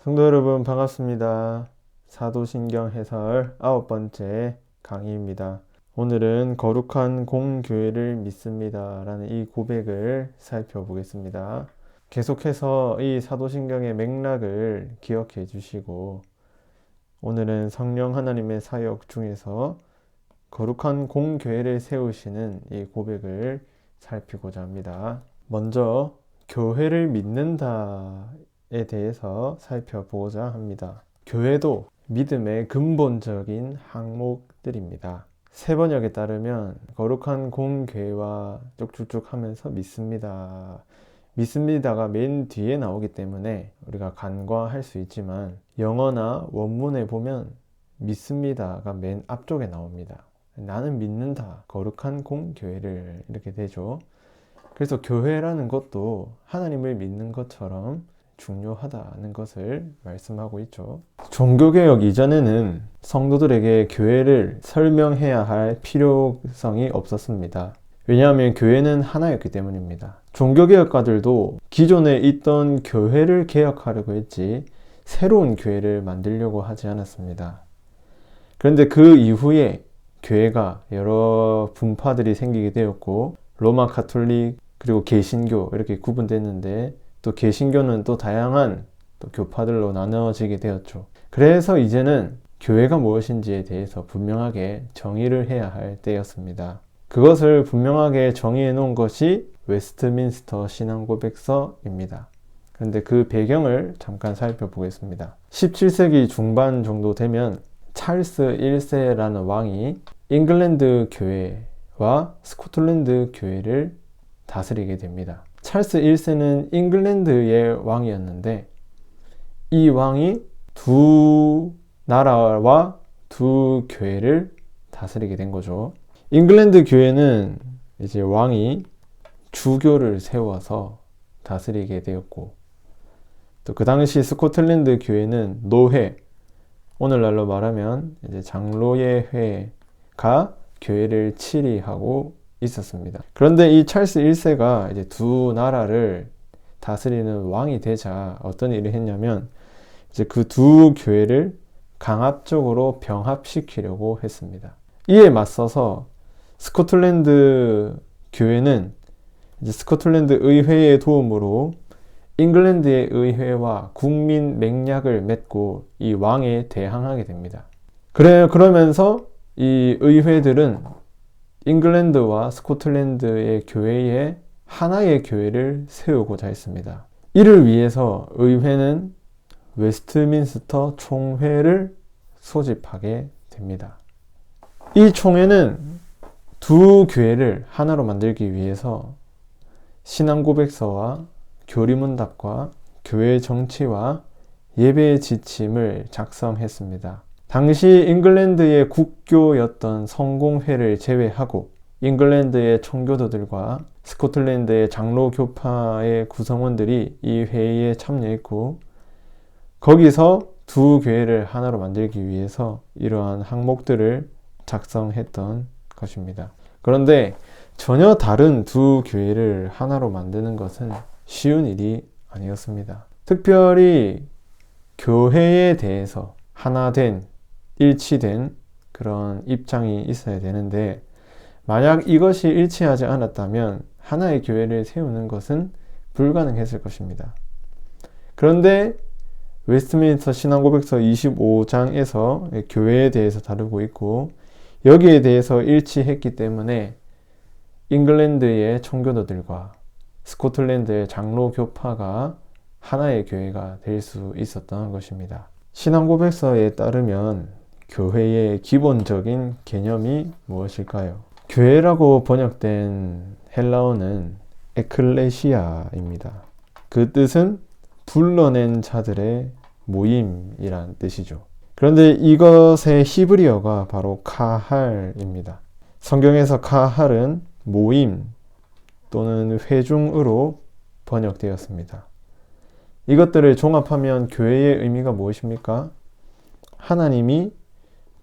성도 여러분 반갑습니다. 사도신경 해설 9번째 강의입니다. 오늘은 거룩한 공교회를 믿습니다 라는 이 고백을 살펴보겠습니다. 계속해서 이 사도신경의 맥락을 기억해 주시고 오늘은 성령 하나님의 사역 중에서 거룩한 공교회를 세우시는 이 고백을 살피고자 합니다. 먼저 교회를 믿는다에 대해서 살펴보고자 합니다. 교회도 믿음의 근본적인 항목들입니다. 세번역에 따르면 거룩한 공교회와 쭉쭉쭉 하면서 믿습니다. 믿습니다가 맨 뒤에 나오기 때문에 우리가 간과할 수 있지만 영어나 원문에 보면 믿습니다가 맨 앞쪽에 나옵니다. 나는 믿는다. 거룩한 공교회를 이렇게 되죠. 그래서 교회라는 것도 하나님을 믿는 것처럼 중요하다는 것을 말씀하고 있죠. 종교개혁 이전에는 성도들에게 교회를 설명해야 할 필요성이 없었습니다. 왜냐하면 교회는 하나였기 때문입니다. 종교개혁가들도 기존에 있던 교회를 개혁하려고 했지 새로운 교회를 만들려고 하지 않았습니다. 그런데 그 이후에 교회가 여러 분파들이 생기게 되었고 로마 가톨릭 그리고 개신교 이렇게 구분됐는데 또 개신교는 또 다양한 또 교파들로 나누어지게 되었죠. 그래서 이제는 교회가 무엇인지에 대해서 분명하게 정의를 해야 할 때였습니다. 그것을 분명하게 정의해 놓은 것이 웨스트민스터 신앙고백서입니다. 그런데 그 배경을 잠깐 살펴보겠습니다. 17세기 중반 정도 되면 찰스 1세라는 왕이 잉글랜드 교회와 스코틀랜드 교회를 다스리게 됩니다. 찰스 1세는 잉글랜드의 왕이었는데 이 왕이 두 나라와 두 교회를 다스리게 된 거죠. 잉글랜드 교회는 이제 왕이 주교를 세워서 다스리게 되었고 또 그 당시 스코틀랜드 교회는 노회, 오늘날로 말하면 이제 장로의 회가 교회를 치리하고 있었습니다. 그런데 이 찰스 1세가 이제 두 나라를 다스리는 왕이 되자 어떤 일을 했냐면 이제 그 두 교회를 강압적으로 병합시키려고 했습니다. 이에 맞서서 스코틀랜드 교회는 이제 스코틀랜드 의회의 도움으로 잉글랜드의 의회와 국민 맹약을 맺고 이 왕에 대항하게 됩니다. 그러면서 이 의회들은 잉글랜드와 스코틀랜드의 교회에 하나의 교회를 세우고자 했습니다. 이를 위해서 의회는 웨스트민스터 총회를 소집하게 됩니다. 이 총회는 두 교회를 하나로 만들기 위해서 신앙고백서와 교리문답과 교회 정치와 예배 지침을 작성했습니다. 당시 잉글랜드의 국교였던 성공회를 제외하고 잉글랜드의 청교도들과 스코틀랜드의 장로교파의 구성원들이 이 회의에 참여했고 거기서 두 교회를 하나로 만들기 위해서 이러한 항목들을 작성했던 것입니다. 그런데 전혀 다른 두 교회를 하나로 만드는 것은 쉬운 일이 아니었습니다. 특별히 교회에 대해서 하나된 일치된 그런 입장이 있어야 되는데 만약 이것이 일치하지 않았다면 하나의 교회를 세우는 것은 불가능했을 것입니다. 그런데 웨스트민스터 신앙고백서 25장에서 교회에 대해서 다루고 있고 여기에 대해서 일치했기 때문에 잉글랜드의 청교도들과 스코틀랜드의 장로교파가 하나의 교회가 될 수 있었던 것입니다. 신앙고백서에 따르면 교회의 기본적인 개념이 무엇일까요? 교회라고 번역된 헬라어는 에클레시아입니다. 그 뜻은 불러낸 자들의 모임이란 뜻이죠. 그런데 이것의 히브리어가 바로 카할입니다. 성경에서 카할은 모임 또는 회중으로 번역되었습니다. 이것들을 종합하면 교회의 의미가 무엇입니까? 하나님이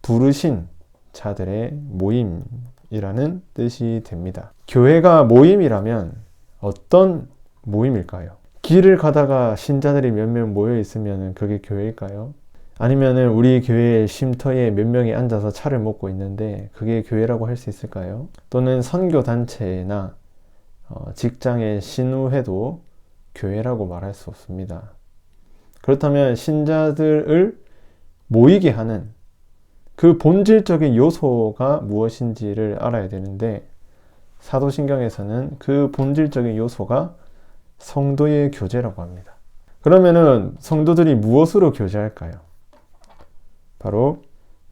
부르신 자들의 모임이라는 뜻이 됩니다. 교회가 모임이라면 어떤 모임일까요? 길을 가다가 신자들이 몇 명 모여 있으면 그게 교회일까요? 아니면은 우리 교회 쉼터에 몇 명이 앉아서 차를 먹고 있는데 그게 교회라고 할 수 있을까요? 또는 선교단체나 직장의 신우회도 교회라고 말할 수 없습니다. 그렇다면 신자들을 모이게 하는 그 본질적인 요소가 무엇인지를 알아야 되는데, 사도신경에서는 그 본질적인 요소가 성도의 교제라고 합니다. 그러면은 성도들이 무엇으로 교제할까요? 바로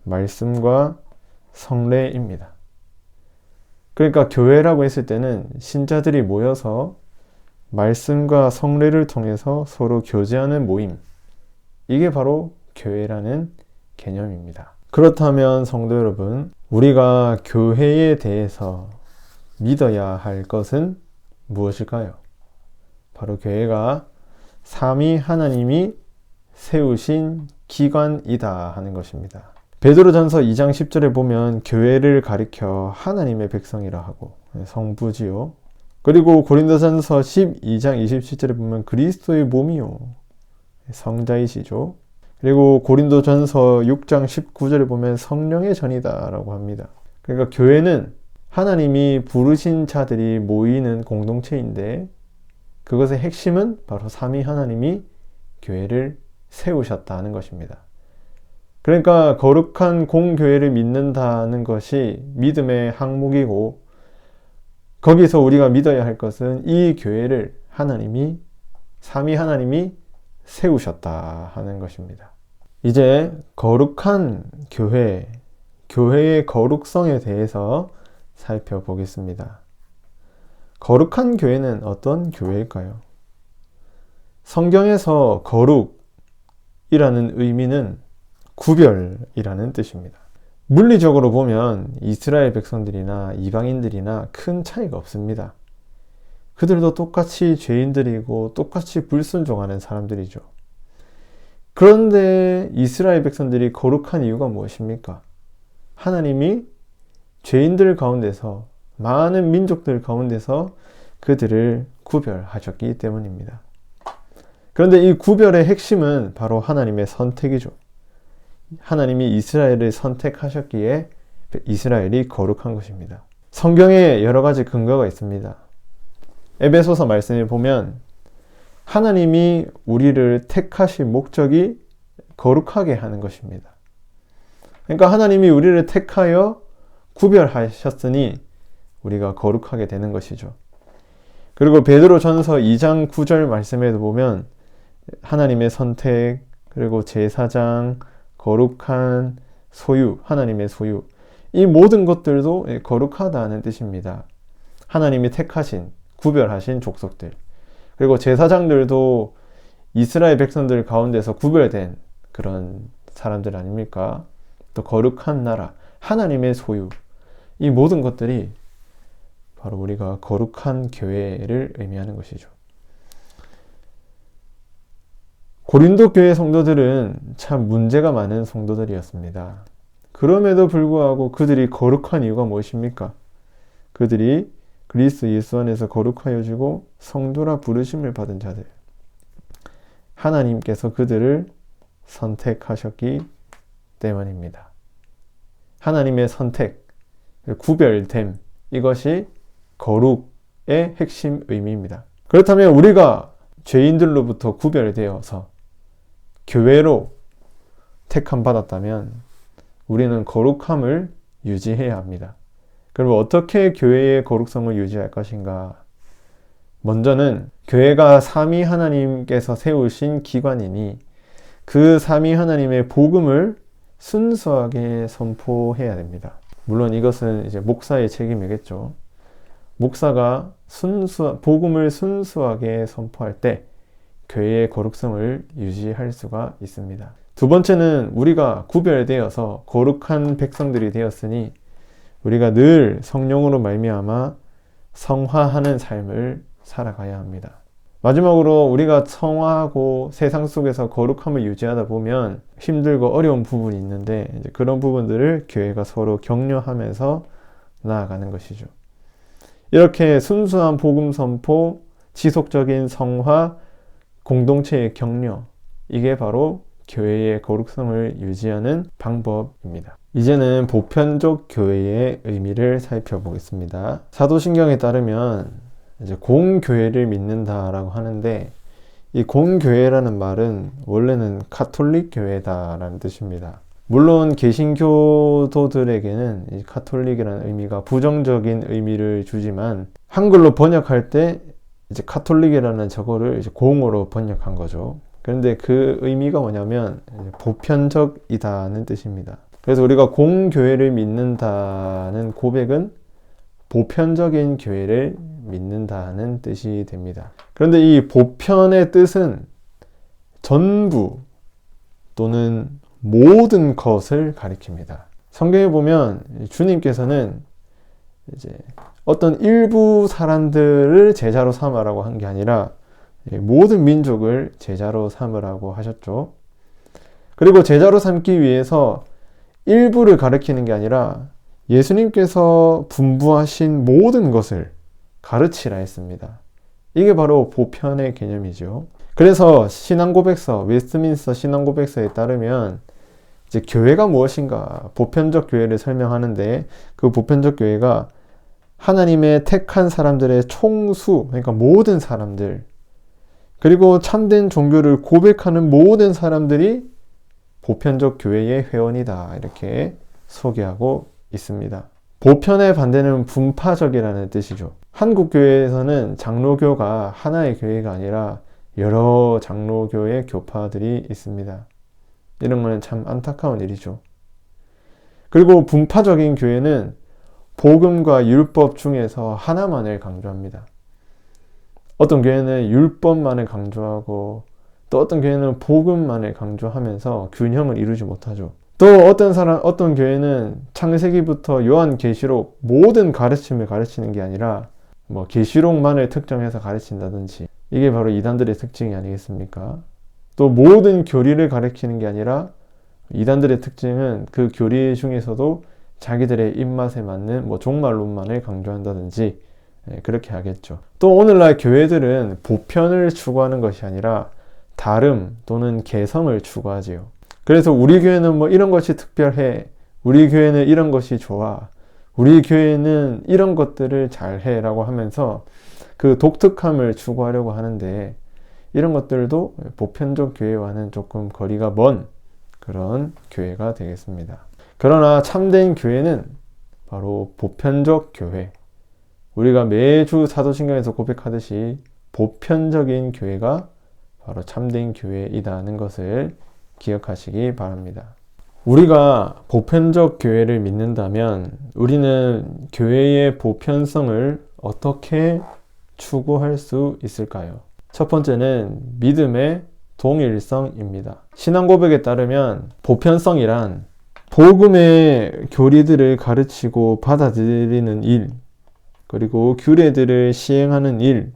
말씀과 성례입니다. 그러니까 교회라고 했을 때는 신자들이 모여서 말씀과 성례를 통해서 서로 교제하는 모임, 이게 바로 교회라는 개념입니다. 그렇다면 성도 여러분, 우리가 교회에 대해서 믿어야 할 것은 무엇일까요? 바로 교회가 삼위 하나님이 세우신 기관이다 하는 것입니다. 베드로전서 2장 10절에 보면 교회를 가리켜 하나님의 백성이라 하고 성부지요. 그리고 고린도전서 12장 27절에 보면 그리스도의 몸이요 성자이시죠. 그리고 고린도전서 6장 19절에 보면 성령의 전이다 라고 합니다. 그러니까 교회는 하나님이 부르신 자들이 모이는 공동체인데, 그것의 핵심은 바로 삼위 하나님이 교회를 세우셨다는 것입니다. 그러니까 거룩한 공교회를 믿는다는 것이 믿음의 항목이고, 거기서 우리가 믿어야 할 것은 이 교회를 하나님이, 삼위 하나님이 세우셨다 하는 것입니다. 이제 거룩한 교회, 교회의 거룩성에 대해서 살펴보겠습니다. 거룩한 교회는 어떤 교회일까요? 성경에서 거룩이라는 의미는 구별이라는 뜻입니다. 물리적으로 보면 이스라엘 백성들이나 이방인들이나 큰 차이가 없습니다. 그들도 똑같이 죄인들이고 똑같이 불순종하는 사람들이죠. 그런데 이스라엘 백성들이 거룩한 이유가 무엇입니까? 하나님이 죄인들 가운데서, 많은 민족들 가운데서 그들을 구별하셨기 때문입니다. 그런데 이 구별의 핵심은 바로 하나님의 선택이죠. 하나님이 이스라엘을 선택하셨기에 이스라엘이 거룩한 것입니다. 성경에 여러 가지 근거가 있습니다. 에베소서 말씀에 보면 하나님이 우리를 택하신 목적이 거룩하게 하는 것입니다. 그러니까 하나님이 우리를 택하여 구별하셨으니 우리가 거룩하게 되는 것이죠. 그리고 베드로전서 2장 9절 말씀에도 보면 하나님의 선택, 그리고 제사장, 거룩한 소유, 하나님의 소유, 이 모든 것들도 거룩하다는 뜻입니다. 하나님이 택하신, 구별하신 족속들, 그리고 제사장들도 이스라엘 백성들 가운데서 구별된 그런 사람들 아닙니까? 또 거룩한 나라, 하나님의 소유, 이 모든 것들이 바로 우리가 거룩한 교회를 의미하는 것이죠. 고린도 교회 성도들은 참 문제가 많은 성도들이었습니다. 그럼에도 불구하고 그들이 거룩한 이유가 무엇입니까? 그들이 그리스도 예수 안에서 거룩하여 주고 성도라 부르심을 받은 자들, 하나님께서 그들을 선택하셨기 때문입니다. 하나님의 선택, 구별됨, 이것이 거룩의 핵심 의미입니다. 그렇다면 우리가 죄인들로부터 구별되어서 교회로 택함 받았다면 우리는 거룩함을 유지해야 합니다. 그럼 어떻게 교회의 거룩성을 유지할 것인가? 먼저는 교회가 삼위 하나님께서 세우신 기관이니 그 삼위 하나님의 복음을 순수하게 선포해야 됩니다. 물론 이것은 이제 목사의 책임이겠죠. 목사가 복음을 순수하게 선포할 때 교회의 거룩성을 유지할 수가 있습니다. 두 번째는 우리가 구별되어서 거룩한 백성들이 되었으니 우리가 늘 성령으로 말미암아 성화하는 삶을 살아가야 합니다. 마지막으로 우리가 성화하고 세상 속에서 거룩함을 유지하다 보면 힘들고 어려운 부분이 있는데 이제 그런 부분들을 교회가 서로 격려하면서 나아가는 것이죠. 이렇게 순수한 복음 선포, 지속적인 성화, 공동체의 격려, 이게 바로 교회의 거룩성을 유지하는 방법입니다. 이제는 보편적 교회의 의미를 살펴보겠습니다. 사도신경에 따르면 이제 공교회를 믿는다라고 하는데, 이 공교회라는 말은 원래는 카톨릭 교회다라는 뜻입니다. 물론 개신교도들에게는 이 카톨릭이라는 의미가 부정적인 의미를 주지만, 한글로 번역할 때 이제 카톨릭이라는 저거를 이제 공으로 번역한 거죠. 그런데 그 의미가 뭐냐면 보편적이다는 뜻입니다. 그래서 우리가 공교회를 믿는다는 고백은 보편적인 교회를 믿는다는 뜻이 됩니다. 그런데 이 보편의 뜻은 전부 또는 모든 것을 가리킵니다. 성경에 보면 주님께서는 이제 어떤 일부 사람들을 제자로 삼으라고 한 게 아니라 모든 민족을 제자로 삼으라고 하셨죠. 그리고 제자로 삼기 위해서 일부를 가르치는 게 아니라 예수님께서 분부하신 모든 것을 가르치라 했습니다. 이게 바로 보편의 개념이죠. 그래서 신앙고백서, 웨스트민스터 신앙고백서에 따르면 이제 교회가 무엇인가, 보편적 교회를 설명하는데, 그 보편적 교회가 하나님의 택한 사람들의 총수, 그러니까 모든 사람들, 그리고 참된 종교를 고백하는 모든 사람들이 보편적 교회의 회원이다, 이렇게 소개하고 있습니다. 보편의 반대는 분파적이라는 뜻이죠. 한국 교회에서는 장로교가 하나의 교회가 아니라 여러 장로교의 교파들이 있습니다. 이런 거는 참 안타까운 일이죠. 그리고 분파적인 교회는 복음과 율법 중에서 하나만을 강조합니다. 어떤 교회는 율법만을 강조하고, 또 어떤 교회는 복음만을 강조하면서 균형을 이루지 못하죠. 또 어떤 교회는 창세기부터 요한계시록 모든 가르침을 가르치는 게 아니라 계시록만을 특정해서 가르친다든지, 이게 바로 이단들의 특징이 아니겠습니까? 또 모든 교리를 가르치는 게 아니라 이단들의 특징은 그 교리 중에서도 자기들의 입맛에 맞는 종말론만을 강조한다든지, 그렇게 하겠죠. 또 오늘날 교회들은 보편을 추구하는 것이 아니라 다름 또는 개성을 추구하지요. 그래서 우리 교회는 이런 것이 특별해, 우리 교회는 이런 것이 좋아, 우리 교회는 이런 것들을 잘해 라고 하면서 그 독특함을 추구하려고 하는데, 이런 것들도 보편적 교회와는 조금 거리가 먼 그런 교회가 되겠습니다. 그러나 참된 교회는 바로 보편적 교회, 우리가 매주 사도신경에서 고백하듯이 보편적인 교회가 바로 참된 교회이다는 것을 기억하시기 바랍니다. 우리가 보편적 교회를 믿는다면 우리는 교회의 보편성을 어떻게 추구할 수 있을까요? 첫 번째는 믿음의 동일성입니다. 신앙고백에 따르면 보편성이란 복음의 교리들을 가르치고 받아들이는 일, 그리고 규례들을 시행하는 일,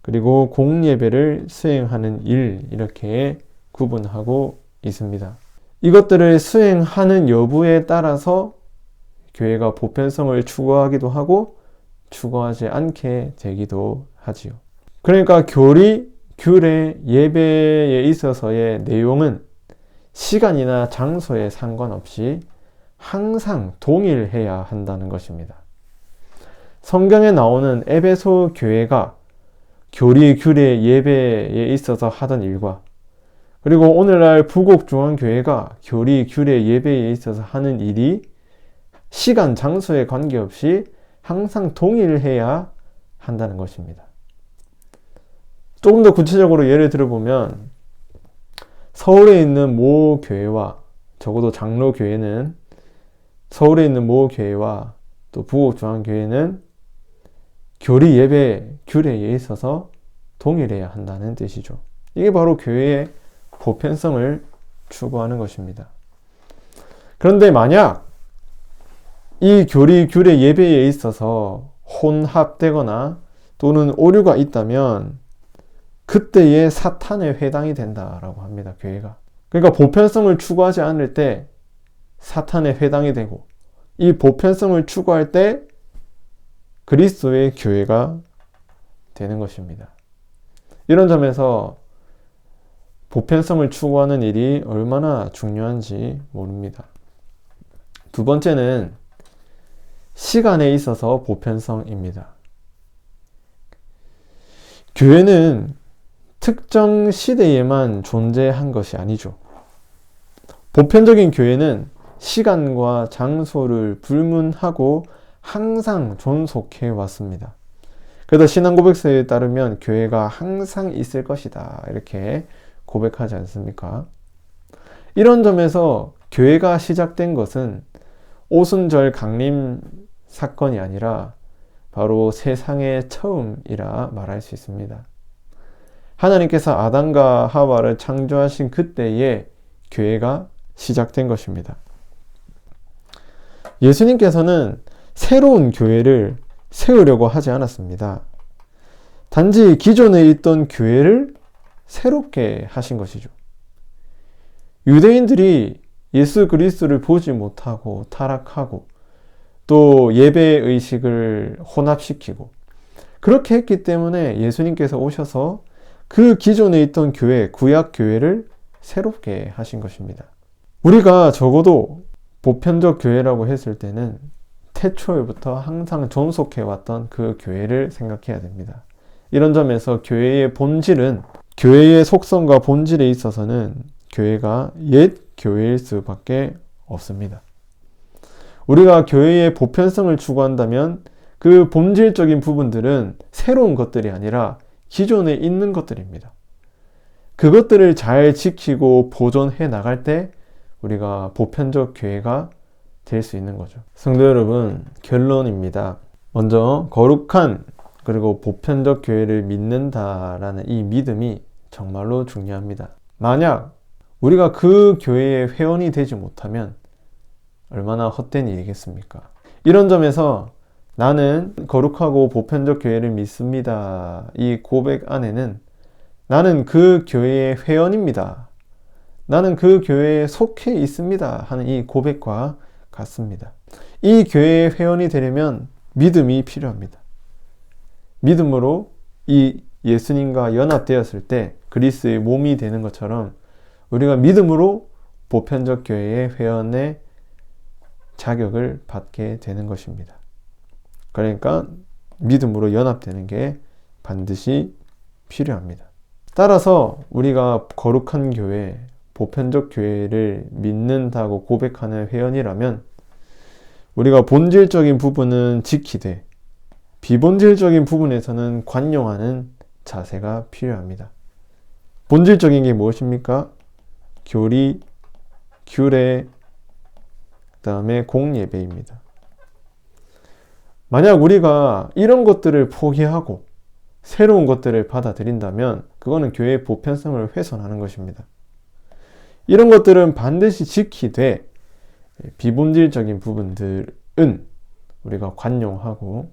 그리고 공예배를 수행하는 일, 이렇게 구분하고 있습니다. 이것들을 수행하는 여부에 따라서 교회가 보편성을 추구하기도 하고 추구하지 않게 되기도 하지요. 그러니까 교리, 규례, 예배에 있어서의 내용은 시간이나 장소에 상관없이 항상 동일해야 한다는 것입니다. 성경에 나오는 에베소 교회가 교리, 규례, 예배에 있어서 하던 일과, 그리고 오늘날 부곡중앙교회가 교리, 규례, 예배에 있어서 하는 일이 시간, 장소에 관계없이 항상 동일해야 한다는 것입니다. 조금 더 구체적으로 예를 들어보면, 서울에 있는 모 교회와, 적어도 장로교회는 서울에 있는 모 교회와 또 부곡중앙교회는 교리, 예배, 규례에 있어서 동일해야 한다는 뜻이죠. 이게 바로 교회의 보편성을 추구하는 것입니다. 그런데 만약 이 교리, 규례, 예배에 있어서 혼합되거나 또는 오류가 있다면 그때의 사탄에 해당이 된다라고 합니다. 교회가. 그러니까 보편성을 추구하지 않을 때 사탄에 해당이 되고, 이 보편성을 추구할 때 그리스도의 교회가 되는 것입니다. 이런 점에서 보편성을 추구하는 일이 얼마나 중요한지 모릅니다. 두 번째는 시간에 있어서 보편성입니다. 교회는 특정 시대에만 존재한 것이 아니죠. 보편적인 교회는 시간과 장소를 불문하고 항상 존속해 왔습니다. 그래서 신앙고백서에 따르면 교회가 항상 있을 것이다, 이렇게 고백하지 않습니까? 이런 점에서 교회가 시작된 것은 오순절 강림 사건이 아니라 바로 세상의 처음이라 말할 수 있습니다. 하나님께서 아담과 하와를 창조하신 그때에 교회가 시작된 것입니다. 예수님께서는 새로운 교회를 세우려고 하지 않았습니다. 단지 기존에 있던 교회를 새롭게 하신 것이죠. 유대인들이 예수 그리스도를 보지 못하고 타락하고 또 예배의식을 혼합시키고 그렇게 했기 때문에 예수님께서 오셔서 그 기존에 있던 교회, 구약교회를 새롭게 하신 것입니다. 우리가 적어도 보편적 교회라고 했을 때는 태초에부터 항상 존속해왔던 그 교회를 생각해야 됩니다. 이런 점에서 교회의 본질은, 교회의 속성과 본질에 있어서는 교회가 옛 교회일 수밖에 없습니다. 우리가 교회의 보편성을 추구한다면 그 본질적인 부분들은 새로운 것들이 아니라 기존에 있는 것들입니다. 그것들을 잘 지키고 보존해 나갈 때 우리가 보편적 교회가 될 수 있는 거죠. 성도 여러분, 결론입니다. 먼저 거룩한 그리고 보편적 교회를 믿는다라는 이 믿음이 정말로 중요합니다. 만약 우리가 그 교회의 회원이 되지 못하면 얼마나 헛된 일이겠습니까? 이런 점에서 나는 거룩하고 보편적 교회를 믿습니다, 이 고백 안에는 나는 그 교회의 회원입니다, 나는 그 교회에 속해 있습니다 하는 이 고백과 같습니다. 이 교회의 회원이 되려면 믿음이 필요합니다. 믿음으로 이 예수님과 연합되었을 때 그리스도의 몸이 되는 것처럼 우리가 믿음으로 보편적 교회의 회원의 자격을 받게 되는 것입니다. 그러니까 믿음으로 연합되는 게 반드시 필요합니다. 따라서 우리가 거룩한 교회, 보편적 교회를 믿는다고 고백하는 회원이라면 우리가 본질적인 부분은 지키되 비본질적인 부분에서는 관용하는 자세가 필요합니다. 본질적인 게 무엇입니까? 교리, 규례, 그 다음에 공예배입니다. 만약 우리가 이런 것들을 포기하고 새로운 것들을 받아들인다면 그거는 교회의 보편성을 훼손하는 것입니다. 이런 것들은 반드시 지키되 비본질적인 부분들은 우리가 관용하고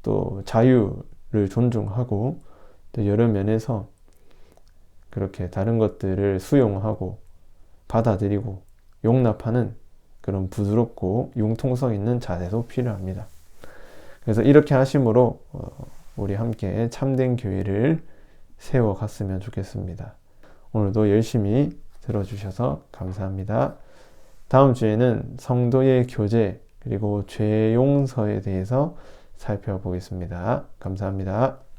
또 자유를 존중하고 또 여러 면에서 그렇게 다른 것들을 수용하고 받아들이고 용납하는 그런 부드럽고 융통성 있는 자세도 필요합니다. 그래서 이렇게 하심으로 우리 함께 참된 교회를 세워갔으면 좋겠습니다. 오늘도 열심히 들어주셔서 감사합니다. 다음 주에는 성도의 교제 그리고 죄 용서에 대해서 살펴보겠습니다. 감사합니다.